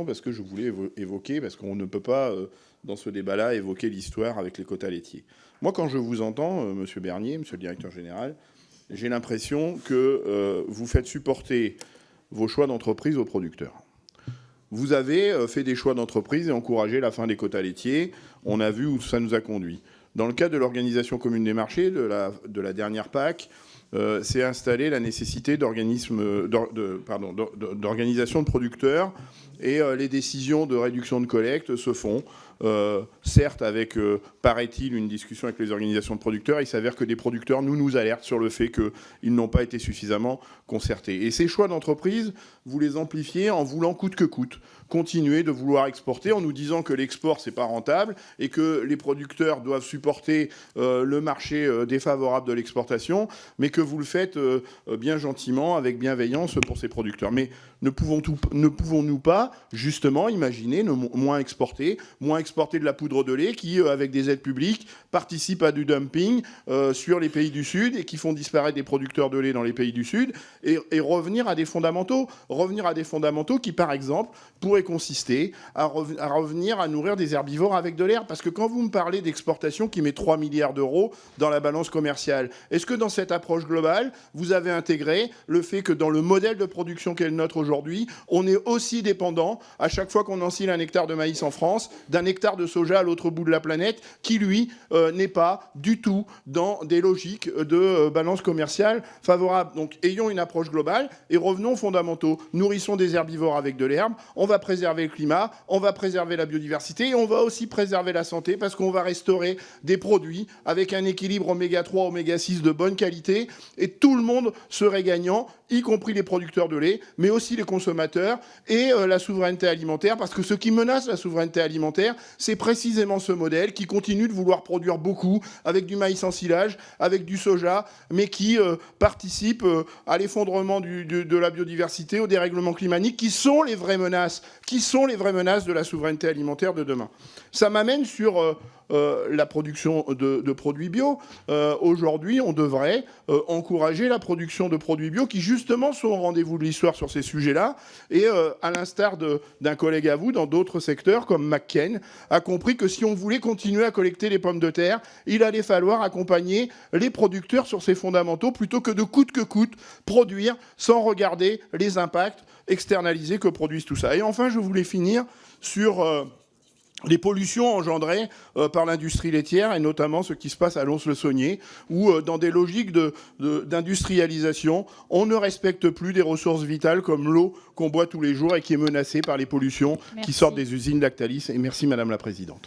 Parce que je voulais évoquer, parce qu'on ne peut pas, dans ce débat-là, évoquer l'histoire avec les quotas laitiers. Moi, quand je vous entends, Monsieur Bernier, Monsieur le Directeur Général, j'ai l'impression que vous faites supporter vos choix d'entreprise aux producteurs. Vous avez fait des choix d'entreprise et encouragé la fin des quotas laitiers. On a vu où ça nous a conduit. Dans le cadre de l'organisation commune des marchés, de la dernière PAC, s'est installée la nécessité d'organisation de producteurs, et les décisions de réduction de collecte se font, certes avec, paraît-il, une discussion avec les organisations de producteurs. Il s'avère que des producteurs nous alertent sur le fait qu'ils n'ont pas été suffisamment concertés. Et ces choix d'entreprise, vous les amplifiez en voulant coûte que coûte continuer de vouloir exporter, en nous disant que l'export, c'est pas rentable et que les producteurs doivent supporter le marché défavorable de l'exportation, mais que vous le faites bien gentiment, avec bienveillance pour ces producteurs. Mais ne pouvons-nous pas, justement, imaginer moins exporter de la poudre de lait qui, avec des aides publiques, participe à du dumping sur les pays du Sud et qui font disparaître des producteurs de lait dans les pays du Sud, et revenir à des fondamentaux qui, par exemple, pourraient consister à revenir à nourrir des herbivores avec de l'herbe. Parce que quand vous me parlez d'exportation qui met 3 milliards d'euros dans la balance commerciale, est-ce que dans cette approche globale, vous avez intégré le fait que dans le modèle de production qu'est le nôtre aujourd'hui, on est aussi dépendant, à chaque fois qu'on enfile un hectare de maïs en France, d'un hectare de soja à l'autre bout de la planète, qui, lui, n'est pas du tout dans des logiques de balance commerciale favorable. Donc, ayons une approche globale et revenons aux fondamentaux. Nourrissons des herbivores avec de l'herbe, on va préserver le climat, on va préserver la biodiversité et on va aussi préserver la santé parce qu'on va restaurer des produits avec un équilibre oméga 3, oméga 6 de bonne qualité et tout le monde serait gagnant, y compris les producteurs de lait, mais aussi les consommateurs et la souveraineté alimentaire, parce que ce qui menace la souveraineté alimentaire, c'est précisément ce modèle qui continue de vouloir produire beaucoup avec du maïs en silage, avec du soja, mais qui participe à l'effondrement de la biodiversité, au dérèglement climatique, qui sont les vraies menaces de la souveraineté alimentaire de demain. Ça m'amène sur la production de produits bio. Aujourd'hui, on devrait encourager la production de produits bio qui, justement, sont au rendez-vous de l'histoire sur ces sujets-là. Et à l'instar d'un collègue à vous, dans d'autres secteurs, comme McCain, a compris que si on voulait continuer à collecter les pommes de terre, il allait falloir accompagner les producteurs sur ces fondamentaux plutôt que de coûte que coûte produire sans regarder les impacts externalisés que produisent tout ça. Et enfin, je voulais finir sur les pollutions engendrées par l'industrie laitière, et notamment ce qui se passe à Lons-le-Saunier, où dans des logiques d'industrialisation, on ne respecte plus des ressources vitales comme l'eau qu'on boit tous les jours et qui est menacée par les pollutions qui sortent des usines Lactalis. Et merci Madame la Présidente.